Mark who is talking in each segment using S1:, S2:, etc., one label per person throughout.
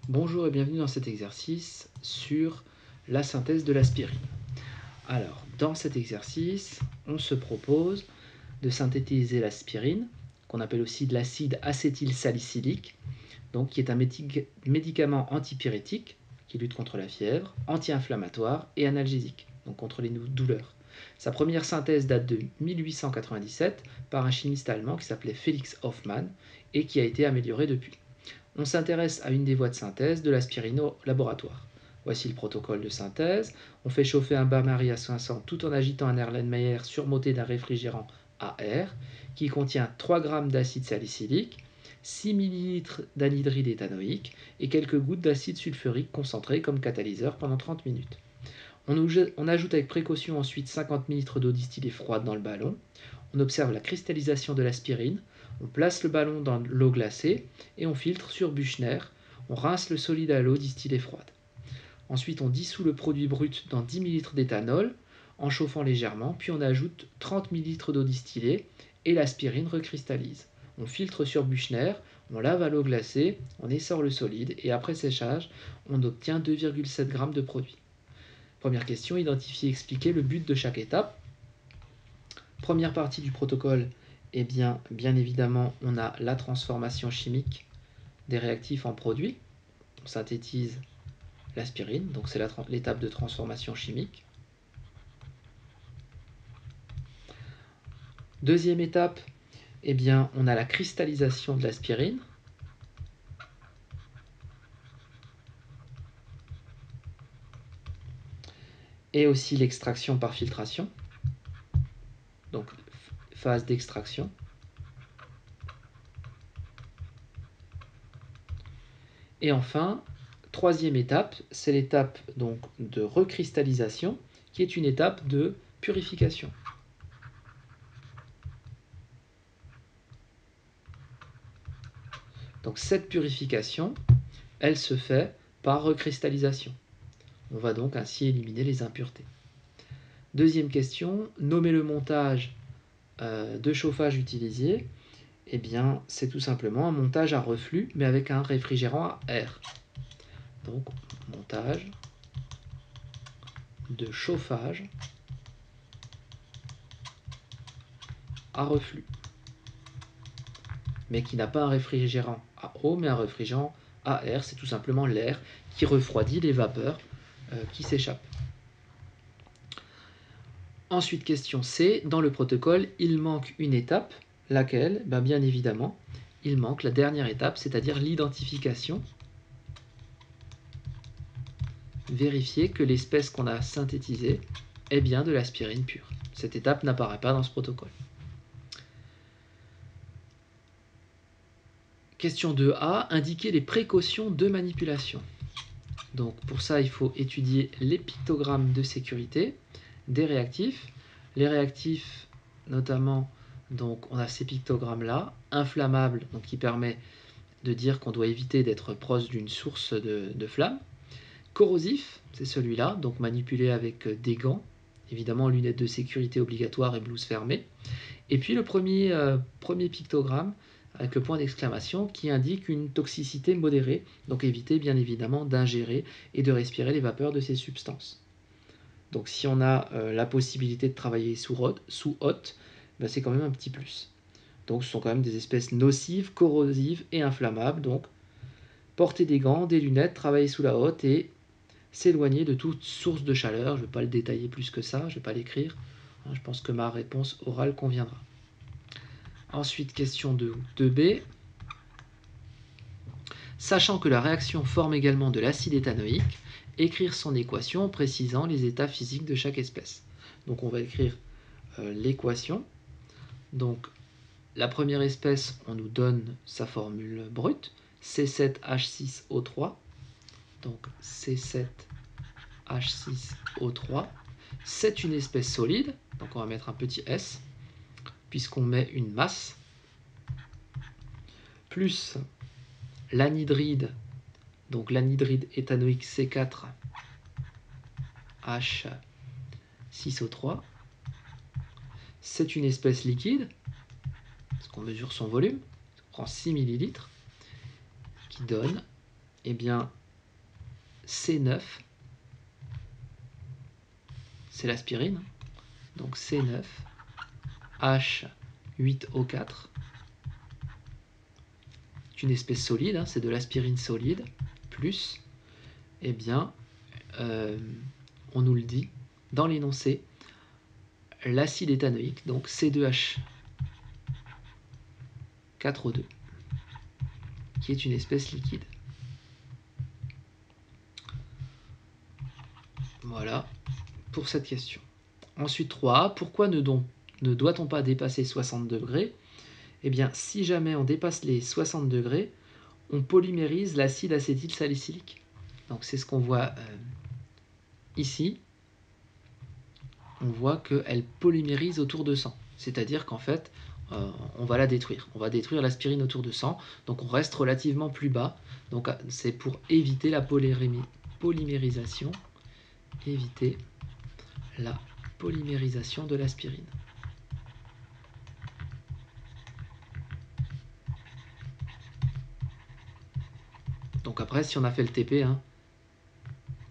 S1: Bonjour et bienvenue dans cet exercice sur la synthèse de l'aspirine. Alors, dans cet exercice, on se propose de synthétiser l'aspirine, qu'on appelle aussi de l'acide acétylsalicylique, donc qui est un médicament antipyrétique qui lutte contre la fièvre, anti-inflammatoire et analgésique, donc contre les douleurs. Sa première synthèse date de 1897 par un chimiste allemand qui s'appelait Felix Hoffmann et qui a été améliorée depuis. On s'intéresse à une des voies de synthèse de l'aspirine au laboratoire. Voici le protocole de synthèse. On fait chauffer un bain-marie à 500 tout en agitant un Erlenmeyer surmonté d'un réfrigérant à air qui contient 3 g d'acide salicylique, 6 ml d'anhydride éthanoïque et quelques gouttes d'acide sulfurique concentré comme catalyseur pendant 30 minutes. On ajoute avec précaution ensuite 50 ml d'eau distillée froide dans le ballon. On observe la cristallisation de l'aspirine. On place le ballon dans l'eau glacée et on filtre sur Büchner. On rince le solide à l'eau distillée froide. Ensuite, on dissout le produit brut dans 10 ml d'éthanol en chauffant légèrement, puis on ajoute 30 ml d'eau distillée et l'aspirine recristallise. On filtre sur Büchner, on lave à l'eau glacée, on essore le solide et après séchage, on obtient 2,7 g de produit. Première question, identifier et expliquer le but de chaque étape. Première partie du protocole, bien évidemment, on a la transformation chimique des réactifs en produits. On synthétise l'aspirine, donc c'est l'étape de transformation chimique. Deuxième étape, on a la cristallisation de l'aspirine. Et aussi l'extraction par filtration. Donc, phase d'extraction. Et enfin, troisième étape, c'est l'étape donc de recristallisation, qui est une étape de purification. Donc cette purification, elle se fait par recristallisation. On va donc ainsi éliminer les impuretés. Deuxième question, nommer le montage de chauffage utilisé. C'est tout simplement un montage à reflux, mais avec un réfrigérant à air. Donc, montage de chauffage à reflux, mais qui n'a pas un réfrigérant à eau, mais un réfrigérant à air. C'est tout simplement l'air qui refroidit les vapeurs qui s'échappent. Ensuite, question C. Dans le protocole, il manque une étape. Laquelle ? Bien évidemment, il manque la dernière étape, c'est-à-dire l'identification. Vérifier que l'espèce qu'on a synthétisée est bien de l'aspirine pure. Cette étape n'apparaît pas dans ce protocole. Question 2A, indiquer les précautions de manipulation. Donc pour ça, il faut étudier les pictogrammes de sécurité des réactifs. Les réactifs, notamment, donc on a ces pictogrammes-là, inflammables, donc qui permet de dire qu'on doit éviter d'être proche d'une source de flamme. Corrosif, c'est celui-là, donc manipulé avec des gants, évidemment lunettes de sécurité obligatoires et blouse fermée. Et puis le premier pictogramme, avec le point d'exclamation, qui indique une toxicité modérée, donc éviter bien évidemment d'ingérer et de respirer les vapeurs de ces substances. Donc si on a la possibilité de travailler sous hôte, c'est quand même un petit plus. Donc ce sont quand même des espèces nocives, corrosives et inflammables, donc porter des gants, des lunettes, travailler sous la hotte et s'éloigner de toute source de chaleur. Je ne vais pas le détailler plus que ça, je ne vais pas l'écrire. Je pense que ma réponse orale conviendra. Ensuite, question 2B. Sachant que la réaction forme également de l'acide éthanoïque, écrire son équation en précisant les états physiques de chaque espèce. Donc on va écrire l'équation. Donc la première espèce, on nous donne sa formule brute, C7H6O3. Donc C7H6O3. C'est une espèce solide, donc on va mettre un petit S, puisqu'on met une masse, plus l'anhydride, donc l'anhydride éthanoïque C4H6O3. C'est une espèce liquide, parce qu'on mesure son volume, on prend 6 ml, qui donne eh bien, C9, c'est l'aspirine. Donc C9, H8O4, c'est une espèce solide, hein, c'est de l'aspirine solide, plus, eh bien, on nous le dit dans l'énoncé, l'acide éthanoïque, donc C2H4O2, qui est une espèce liquide. Voilà pour cette question. Ensuite 3a, pourquoi ne doit-on pas dépasser 60 degrés? Eh bien, si jamais on dépasse les 60 degrés, on polymérise l'acide acétylsalicylique. Donc c'est ce qu'on voit ici. On voit qu'elle polymérise autour de 100. C'est-à-dire qu'en fait, on va la détruire. On va détruire l'aspirine autour de 100. Donc on reste relativement plus bas. Donc c'est pour éviter la polymérisation. Éviter la polymérisation de l'aspirine. Donc après, si on a fait le TP, hein,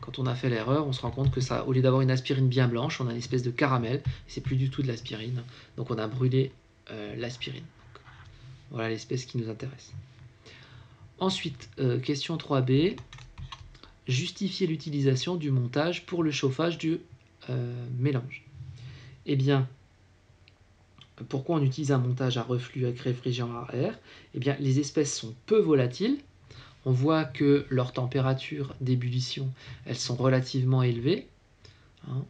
S1: quand on a fait l'erreur, on se rend compte que ça, au lieu d'avoir une aspirine bien blanche, on a une espèce de caramel, et c'est plus du tout de l'aspirine. Donc on a brûlé l'aspirine. Voilà l'espèce qui nous intéresse. Ensuite, question 3b, justifier l'utilisation du montage pour le chauffage du mélange. Eh bien, pourquoi on utilise un montage à reflux avec réfrigérant à air? Eh bien, les espèces sont peu volatiles. On voit que leur température d'ébullition, elles sont relativement élevées. Hein,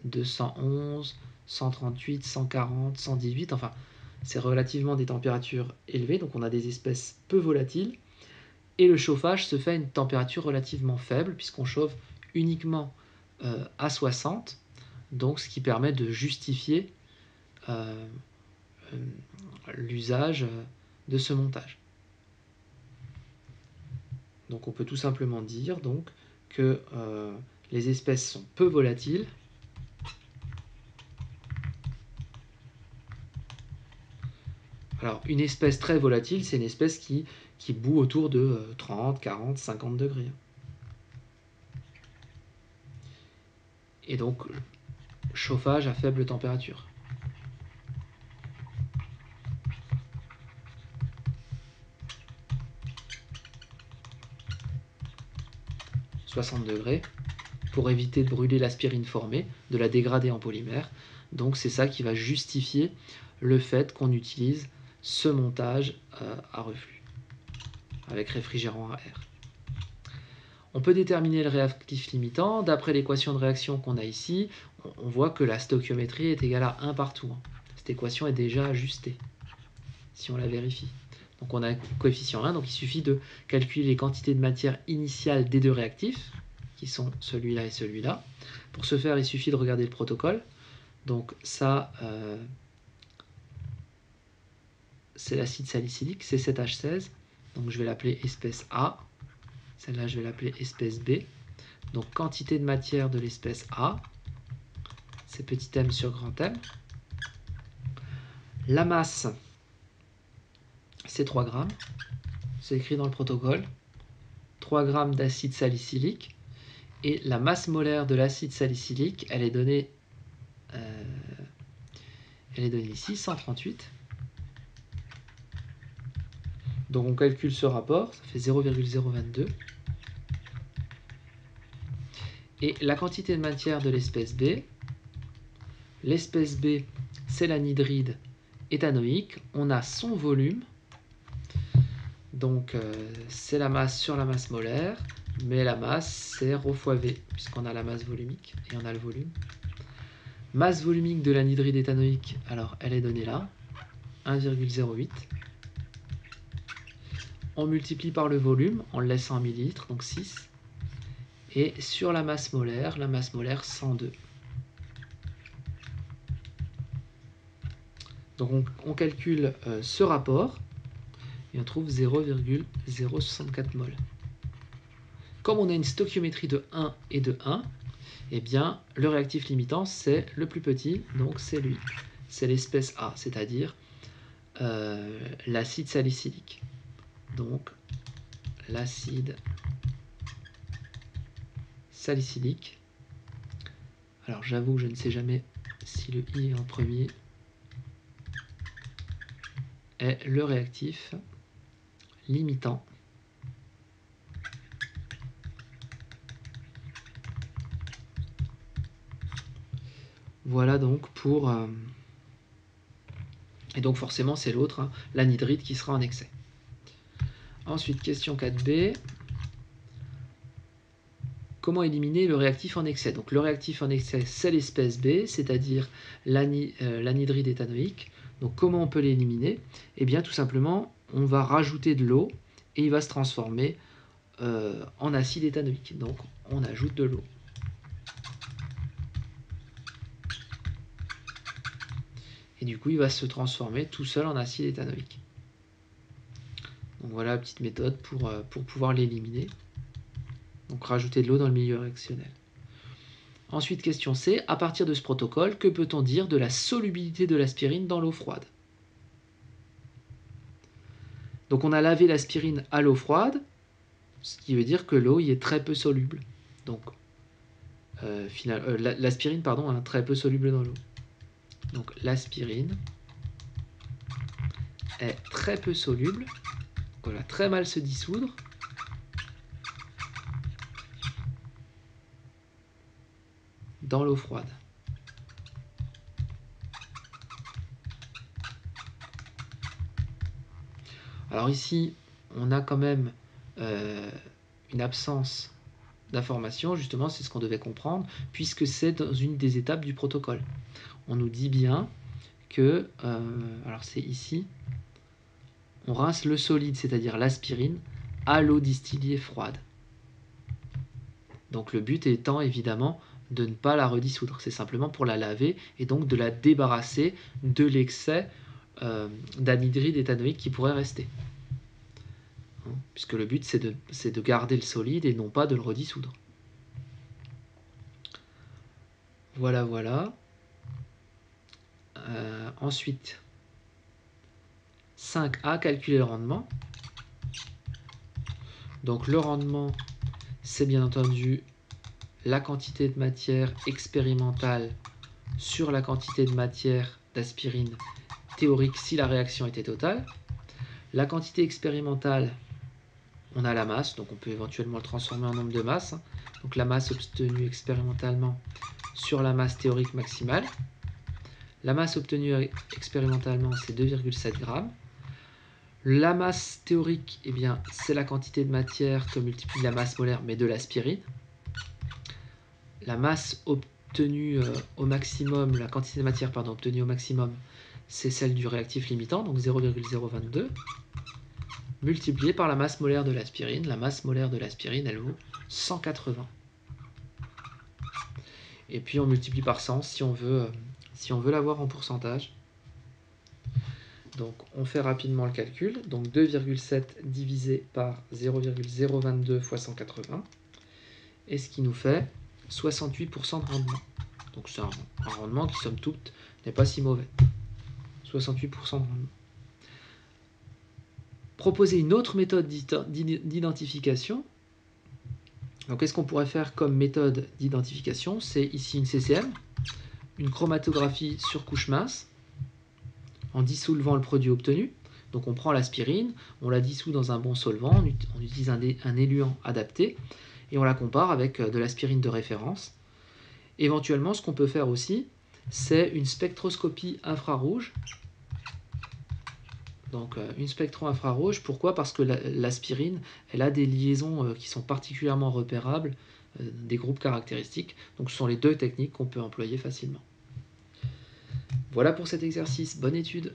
S1: 211, 138, 140, 118, enfin, c'est relativement des températures élevées, donc on a des espèces peu volatiles. Et le chauffage se fait à une température relativement faible, puisqu'on chauffe uniquement à 60, donc ce qui permet de justifier l'usage de ce montage. Donc on peut tout simplement dire donc, que les espèces sont peu volatiles. Alors une espèce très volatile, c'est une espèce qui bout autour de 30, 40, 50 degrés. Et donc chauffage à faible température. « 60 degrés pour éviter de brûler l'aspirine formée, de la dégrader en polymère. Donc c'est ça qui va justifier le fait qu'on utilise ce montage à reflux avec réfrigérant à air. On peut déterminer le réactif limitant. D'après l'équation de réaction qu'on a ici, on voit que la stoichiométrie est égale à 1 partout. Cette équation est déjà ajustée, si on la vérifie. Donc on a un coefficient 1, donc il suffit de calculer les quantités de matière initiale des deux réactifs, qui sont celui-là et celui-là. Pour ce faire, il suffit de regarder le protocole. Donc ça, c'est l'acide salicylique, C7H16. Donc je vais l'appeler espèce A. Celle-là, je vais l'appeler espèce B. Donc quantité de matière de l'espèce A, c'est petit m sur grand M. La masse, c'est 3 grammes. C'est écrit dans le protocole. 3 grammes d'acide salicylique. Et la masse molaire de l'acide salicylique, elle est donnée ici, 138. Donc on calcule ce rapport, ça fait 0,022. Et la quantité de matière de l'espèce B, c'est l'anhydride éthanoïque. On a son volume, donc c'est la masse sur la masse molaire, mais la masse c'est ρ fois V, puisqu'on a la masse volumique et on a le volume. Masse volumique de l'anhydride éthanoïque, alors elle est donnée là, 1,08. On multiplie par le volume en le laissant en millilitres, donc 6. Et sur la masse molaire 102. Donc on calcule ce rapport et on trouve 0,064 mol. Comme on a une stoichiométrie de 1 et de 1, eh bien le réactif limitant c'est le plus petit, donc c'est lui. C'est l'espèce A, c'est-à-dire l'acide salicylique. Donc l'acide salicylique. Alors j'avoue que je ne sais jamais si le I est en premier, est le réactif limitant voilà donc pour et donc forcément c'est l'autre, hein, l'anhydride qui sera en excès. Ensuite question 4b, comment éliminer le réactif en excès? Donc le réactif en excès c'est l'espèce B, c'est-à-dire l'anhydride éthanoïque. Donc comment on peut l'éliminer? Eh bien tout simplement on va rajouter de l'eau et il va se transformer en acide éthanoïque. Donc on ajoute de l'eau. Et du coup il va se transformer tout seul en acide éthanoïque. Donc voilà la petite méthode pour pouvoir l'éliminer. Donc rajouter de l'eau dans le milieu réactionnel. Ensuite question C, à partir de ce protocole, que peut-on dire de la solubilité de l'aspirine dans l'eau froide? Donc on a lavé l'aspirine à l'eau froide, ce qui veut dire que l'eau y est très peu soluble. Donc l'aspirine est très peu soluble dans l'eau. Donc l'aspirine est très peu soluble, elle va très mal se dissoudre. Dans l'eau froide. Alors ici, on a quand même une absence d'information, justement, c'est ce qu'on devait comprendre, puisque c'est dans une des étapes du protocole. On nous dit bien que, alors c'est ici, on rince le solide, c'est-à-dire l'aspirine, à l'eau distillée froide. Donc le but étant évidemment de ne pas la redissoudre, c'est simplement pour la laver et donc de la débarrasser de l'excès d'anhydride éthanoïque qui pourrait rester. Puisque le but c'est de garder le solide et non pas de le redissoudre. Voilà, voilà. Ensuite, 5A, calculer le rendement. Donc le rendement, c'est bien entendu la quantité de matière expérimentale sur la quantité de matière d'aspirine théorique si la réaction était totale. La quantité expérimentale, on a la masse, donc on peut éventuellement le transformer en nombre de masses. Donc la masse obtenue expérimentalement sur la masse théorique maximale. La masse obtenue expérimentalement, c'est 2,7 grammes. La masse théorique, eh bien, c'est la quantité de matière que multiplie la masse molaire, mais de l'aspirine. La masse obtenue au maximum, la quantité de matière obtenue au maximum, c'est celle du réactif limitant, donc 0,022, multiplié par la masse molaire de l'aspirine. La masse molaire de l'aspirine, elle vaut 180. Et puis on multiplie par 100 si on veut l'avoir en pourcentage. Donc on fait rapidement le calcul. Donc 2,7 divisé par 0,022 fois 180. Et ce qui nous fait 68% de rendement. Donc c'est un rendement qui, somme toute, n'est pas si mauvais. 68% de rendement. Proposer une autre méthode d'identification. Donc qu'est-ce qu'on pourrait faire comme méthode d'identification? C'est ici une CCM, une chromatographie sur couche mince, en dissolvant le produit obtenu. Donc on prend l'aspirine, on la dissout dans un bon solvant, on utilise un éluant adapté, et on la compare avec de l'aspirine de référence. Éventuellement, ce qu'on peut faire aussi, c'est une spectroscopie infrarouge. Donc une spectro-infrarouge, pourquoi? Parce que l'aspirine, elle a des liaisons qui sont particulièrement repérables, des groupes caractéristiques. Donc ce sont les deux techniques qu'on peut employer facilement. Voilà pour cet exercice, bonne étude.